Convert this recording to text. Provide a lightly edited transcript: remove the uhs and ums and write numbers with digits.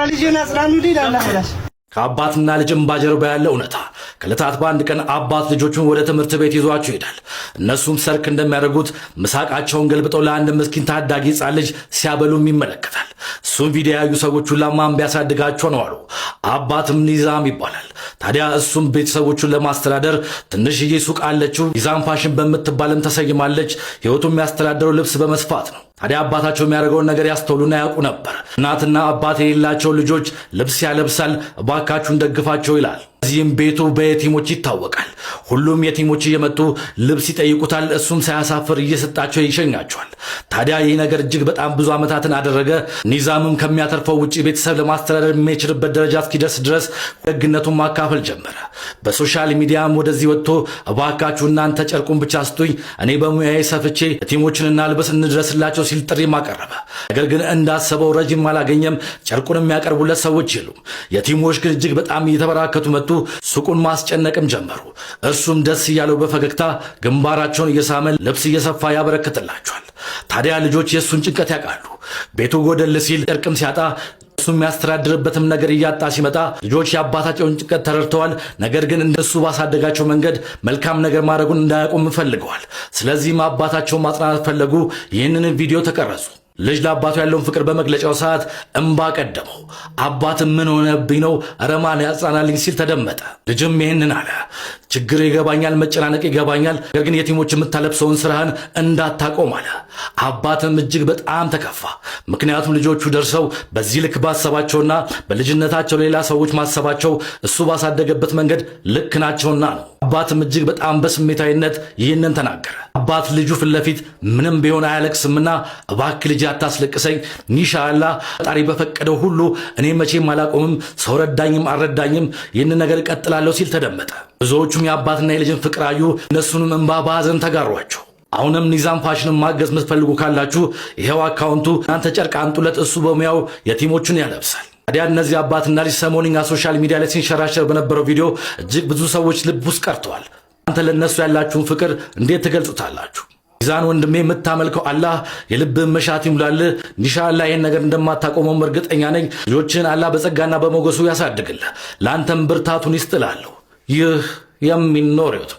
ልጅን አጽናኑልኝ ላላላስ ከአባትና ልጅም ባጀርባ ያለ እውነታ ከለታት በአንድ ቀን አባት ልጆቹን ወደ ትምህርት ቤት ይዟቸው ይሄዳል። እነሱም ሰርክ እንደሚያደርጉት ምሳቃቸውን ገልብጠው ለአንድ ምስኪን ታዳጊ ሕፃን ልጅ ሲያበሉም ይመለከታል። እሱም ቪዲዮ ያዩ ሰዎች ሁላ ማን ቢያሳድጋቸው ነው አሉ። አባትም ኒዛም ይባላል። ታዲያ እሱም ቤተሰቦቹን ለማስተዳደር ትንሽዬ ሱቅ አለችው። ኒዛም ፋሽን በምትባልም ተሰይማለች። ሕይወቱን የሚያስተዳድረው ልብስ በመስፋት ነው። ታዲያ አባታቸው የሚያደርገውን ነገር ያስተውሉና ያውቁ ነበር። እናትና አባት የሌላቸው ልጆች ልብስ ያለብሳል፣ እባካችሁን ደግፋቸው ይላል። እዚህም ቤቱ በየቲሞች ይታወቃል። ሁሉም የቲሞች እየመጡ ልብስ ይጠይቁታል። እሱም ሳያሳፍር እየሰጣቸው ይሸኛቸዋል። ታዲያ ይህ ነገር እጅግ በጣም ብዙ ዓመታትን አደረገ። ኒዛምም ከሚያተርፈው ውጪ ቤተሰብ ለማስተዳደር የሚችልበት ደረጃ እስኪደርስ ድረስ ደግነቱን ማካፈል ጀመረ። በሶሻል ሚዲያም ወደዚህ ወጥቶ እባካችሁ እናንተ ጨርቁን ብቻ ስጡኝ፣ እኔ በሙያዬ ሰፍቼ የቲሞችንና ልብስ እንድረስላቸው ሲል ጥሪም አቀረበ። ነገር ግን እንዳሰበው ረጅም አላገኘም። ጨርቁን የሚያቀርቡለት ሰዎች የሉም። የቲሞች ግን እጅግ በጣም እየተበራከቱ መጡ። ሱቁን ማስጨነቅም ጀመሩ። እርሱም ደስ እያለው በፈገግታ ግንባራቸውን እየሳመ ልብስ እየሰፋ ያበረክትላቸዋል። ታዲያ ልጆች የእሱን ጭንቀት ያውቃሉ። ቤቱ ጎደል ሲል ጨርቅም ሲያጣ እሱ የሚያስተዳድርበትም ነገር እያጣ ሲመጣ ልጆች የአባታቸውን ጭንቀት ተረድተዋል። ነገር ግን እንደሱ ባሳደጋቸው መንገድ መልካም ነገር ማድረጉን እንዳያቆም ፈልገዋል። ስለዚህም አባታቸውን ማጽናናት ፈለጉ። ይህንን ቪዲዮ ተቀረጹ። ልጅ ለአባቱ ያለውን ፍቅር በመግለጫው ሰዓት እንባ ቀደመው። አባትም ምን ሆነብኝ ነው ኧረ ማን ያጽናናልኝ ሲል ተደመጠ። ልጅም ይህንን አለ፣ ችግር ይገባኛል፣ መጨናነቅ ይገባኛል፣ ነገር ግን የቲሞች የምታለብሰውን ስራህን እንዳታቆም አለ። አባትም እጅግ በጣም ተከፋ። ምክንያቱም ልጆቹ ደርሰው በዚህ ልክ ባሰባቸውና በልጅነታቸው ሌላ ሰዎች ማሰባቸው እሱ ባሳደገበት መንገድ ልክ ናቸውና ነው። አባትም እጅግ በጣም በስሜታዊነት ይህንን ተናገረ። አባት ልጁ ፊት ለፊት ምንም ቢሆን አያለቅስምና እባክህ ልጅ አታስለቅሰኝ፣ ኢንሻአላህ ፈጣሪ በፈቀደው ሁሉ እኔ መቼም አላቆምም፣ ሰው ረዳኝም አልረዳኝም ይህንን ነገር እቀጥላለሁ ሲል ተደመጠ። ብዙዎቹም የአባትና የልጅን ፍቅር አዩ። እነሱንም እንባ በሐዘን ተጋሯቸው። አሁንም ኒዛም ፋሽንን ማገዝ የምትፈልጉ ካላችሁ ይሄው አካውንቱ፣ እናንተ ጨርቅ አንጡለት፣ እሱ በሙያው የቲሞቹን ያለብሳል። ታዲያ እነዚህ አባትና ልጅ ሰሞኑኛ ሶሻል ሚዲያ ላይ ሲንሸራሸር በነበረው ቪዲዮ እጅግ ብዙ ሰዎች ልብ ውስጥ ቀርተዋል። እናንተ ለነሱ ያላችሁን ፍቅር እንዴት ትገልጹታላችሁ? ሚዛን ወንድሜ የምታመልከው አላህ የልብህን መሻት ይሙላልህ። ኢንሻአላህ ይህን ነገር እንደማታቆመውም እርግጠኛ ነኝ። ልጆችን አላህ በጸጋና በሞገሱ ያሳድግልህ፣ ለአንተም ብርታቱን ይስጥላለሁ። ይህ የሚኖር ሕይወት